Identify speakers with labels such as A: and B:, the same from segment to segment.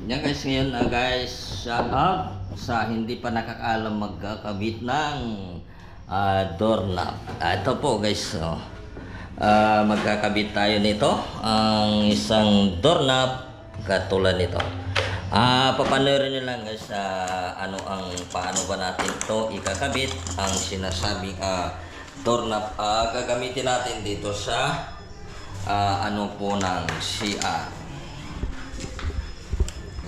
A: Yan guys, ngayon guys, shout out sa hindi pa nakakaalam magkakabit ng doorknob. Ito po guys, magkakabit tayo nito. Ang isang doorknob katulad nito. Papanoorin nyo lang guys paano ba natin ito ikakabit. Ang sinasabing doorknob, gagamitin natin dito sa ng CR.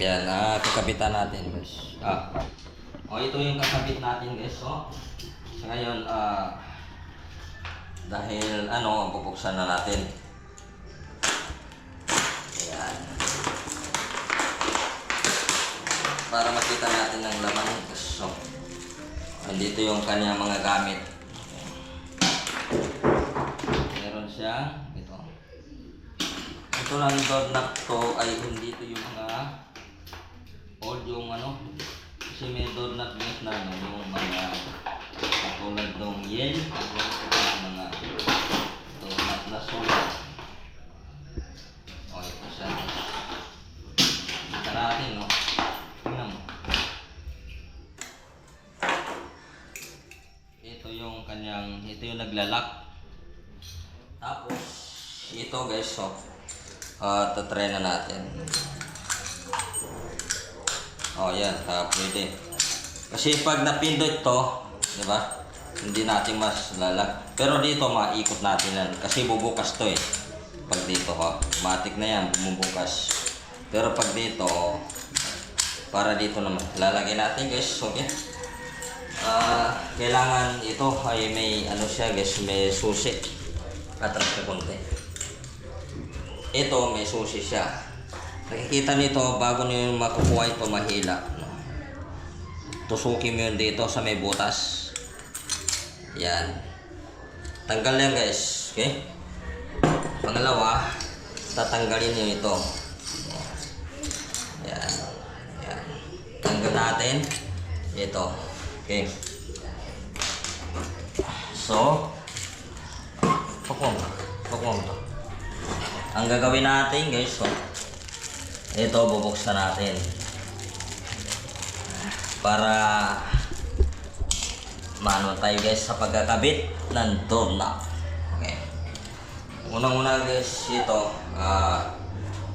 A: Yan, kakabitan natin guys. Ito yung kakabit natin guys. So ngayon, dahil bubuksan na natin. Yan. Para makita natin ang laman guys. So, andito yung kanyang mga gamit. Meron siyang ito. Ito lang doorknob to ay hindi ito yung mga old yung kasi may doorknob guys na yung mga katulad ng yen, mga doorknob na sulat. Ito siya. Kita natin, no? Tingnan mo. Ito yung naglalak. Tapos ito guys, tatry na natin. Yan, pwede. Kasi pag napindot to, di ba? Hindi natin mas lalak. Pero dito maikot natin yan kasi bubukas to eh. Pag dito matik na yan, bumubukas. Pero pag dito, para dito naman, lalagay natin guys. Okay. Kailangan ito ay may siya guys, may susi. Atras ka konti. Ito may susi siya. Nakikita nito bago nyo makukuha ito mahila. Tusukin mo yun dito sa may butas. Yan. Tanggal yan guys. Okay? Pangalawa, tatanggalin nyo ito. Yan. Yan. Tanggal natin ito. Okay. So, pakuha mo to. Ang gagawin natin guys, ito bubuksan natin para maano tayo guys sa pagkakabit ng doorknob. Okay. Unang-una guys, ito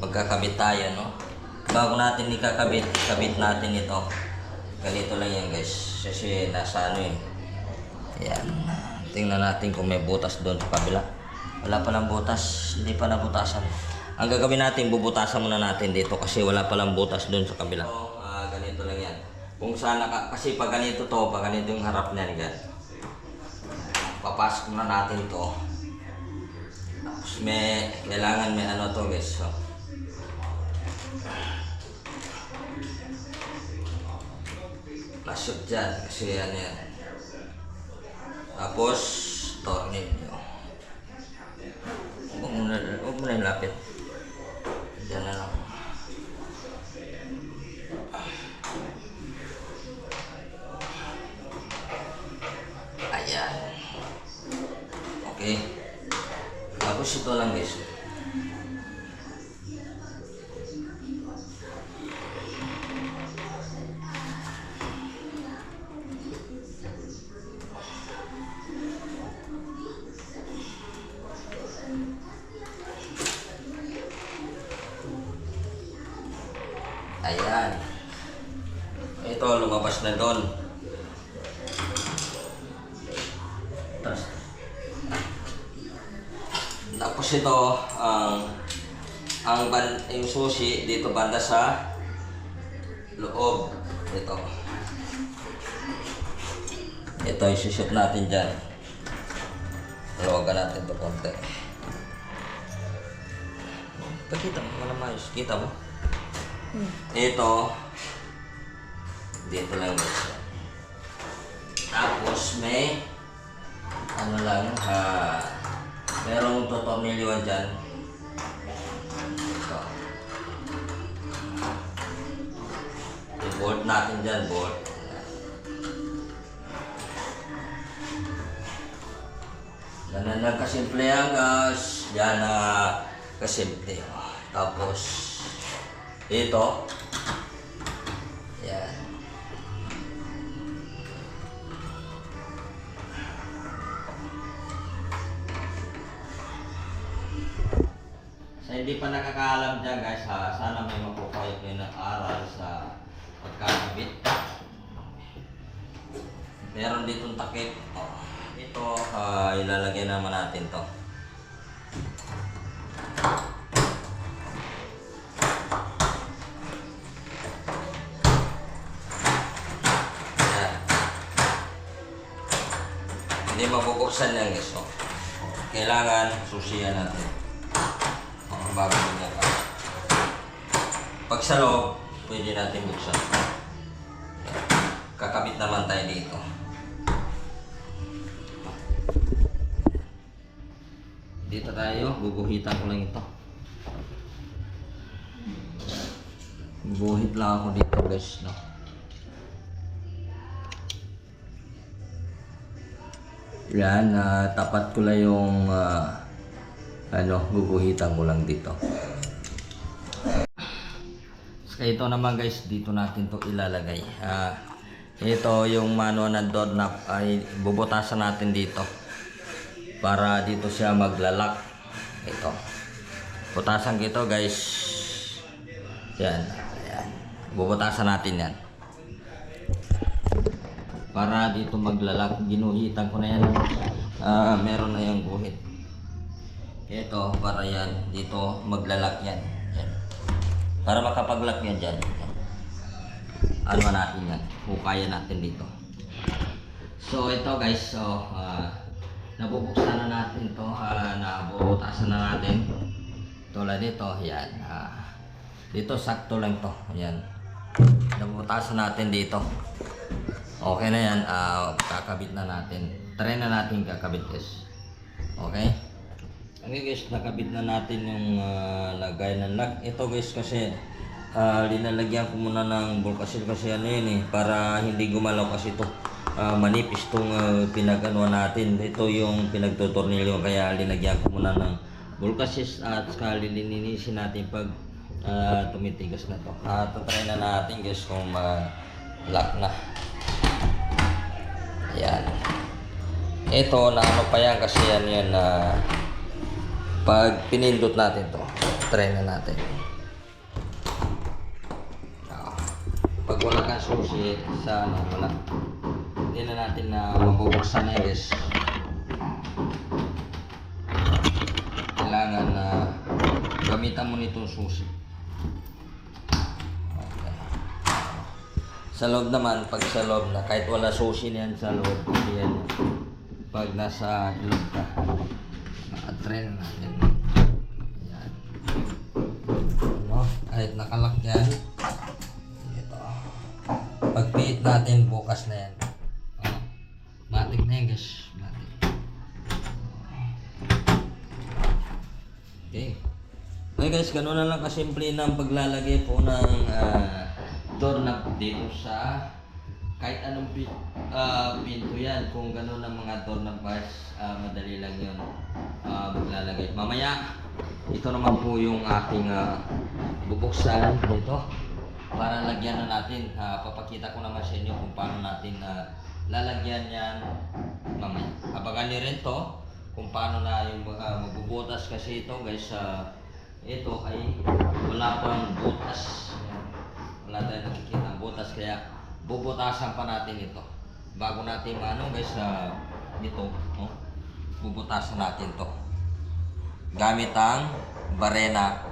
A: magkakabit tayo, no? Bago natin ikabit natin ito. Ganito lang yan guys. Kasi nasa Yan. Tingnan natin kung may butas doon sa kabila. Wala pa lang butas, hindi pa nabutasan. Ang gagawin natin, bubutasan muna natin dito kasi wala palang butas doon sa kabila. Ganito lang yan. Kung saan kasi pag ganito yung harap niyan, guys. Papasok na natin to. Tapos kailangan may to guys. Pasok dyan kasi yan. Tapos, tornilyo. Huwag mo na yung lapit. Diyan na lang. Ayan. Okay. Tapos ito lang guys. Ayan. Ito, lumabas na doon. Tapos ito, yung susi dito banda sa loob. Ito isushoot natin dyan. Luwagan natin ito konti. Pakita mo, walang mayos. Kita mo? Ito, dito lang guys. Tapos may merong tornilyo dyan. Ito. I-bolt natin dyan, bolt. Ganun lang kasimple yan guys. Yan kasimple. Tapos ito Ayan. Sa hindi pa nakakaalam dyan guys, sana may mapupayag kayo ng aral sa pagkakabit. Meron ditong takip. Ito, ilalagay naman natin to. Ayan. Hindi mabubuksan yan guys. Kailangan susiyan natin bago bumukas. Pag sa loob, pwede natin buksan. Kakabit naman tayo dito. Dito tayo, guguhitan ko lang ito. Guguhit lang ako dito guys, no. Yan, tapat ko lang yung guguhitan ko lang dito. So, ito naman guys, dito natin to ilalagay. Ito yung manual na doorknob ay bubutasan natin dito para dito siya maglalak. Ito. Butasan ko ito guys. Yan. Ayan. Bubutasan natin yan. Para dito maglalak. Ginuhitan ko na yan. Meron na yung guhit. Ito, para yan. Dito maglalak yan. Yan. Para makapaglak yan dyan. Yan. Ano natin yan. Hukayan natin dito. So ito guys. So nabubuksan na natin to, nabubutasan na natin tulad dito, yan. Dito sakto lang to, yan. Nabubutasan natin dito. Okay na yan, kakabit na natin. Try na natin kakabit guys. Okay? Okay guys, nakabit na natin yung lagay ng lock. Ito guys kasi linalagyan ko muna ng bulkasil kasi ano yun para hindi gumalaw kasi ito. Manipis itong pinag-anuan natin. Ito yung pinagtutornilyo kaya linagyan ko muna ng bulkasis at saka lilinisin natin pag tumitigas na to. Tatry na natin guys kung lock na. Ayan. Ito na ano pa yan kasi yan pag pinindot natin to. Try na natin. Pag wala kang susi sa wala. Hindi na natin na mabubuksan na guys. Kailangan na gamitan mo nitong susi. Okay. Sa loob naman, pag sa loob na, kahit wala susi na yan sa loob, yan. Pag nasa ilog ka, try na natin. Yan. Ano? Kahit nakalak yan. Ito. Pag piit natin, bukas na yan. Matik na yan guys. Matik. Okay. Okay guys, gano'n na lang kasimple ng paglalagay po ng doorknob dito sa kahit anong pinto yan. Kung gano'n ang mga doorknob guys, madali lang yun maglalagay. Mamaya, ito naman po yung aking bubuksan dito para lagyan na natin. Papakita ko naman sa inyo kung paano natin lalagyan yan mamaya. Abangan nyo rin to kung paano na yung magbubutas kasi ito guys. Ito ay wala pang butas. Wala tayong nakikita ang butas kaya bubutasan pa natin ito bago natin guys ito bubutasan natin to gamit ang barena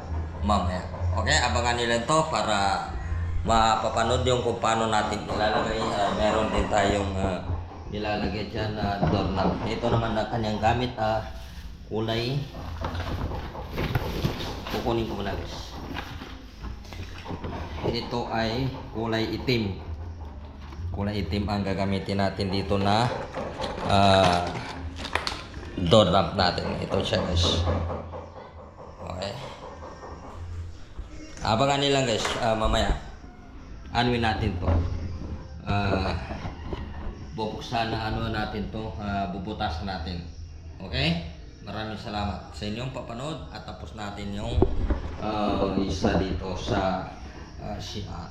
A: mamaya. Okay, abangan nyo lang to para mapapanood yung kung paano natin ilalagay. Meron din tayong ilalagay dyan na doorknob. Ito naman na kanyang gamit, kulay. Kukunin ko muna guys. Ito ay kulay itim. Kulay itim ang gagamitin natin dito na doorknob natin. Ito siya guys. Okay. Abangan nilang guys, mamaya. Anuin natin to. Bubuksan na natin to, bubutasan natin. Okay? Maraming salamat sa inyong papanood at tapos natin yung isa dito sa CR.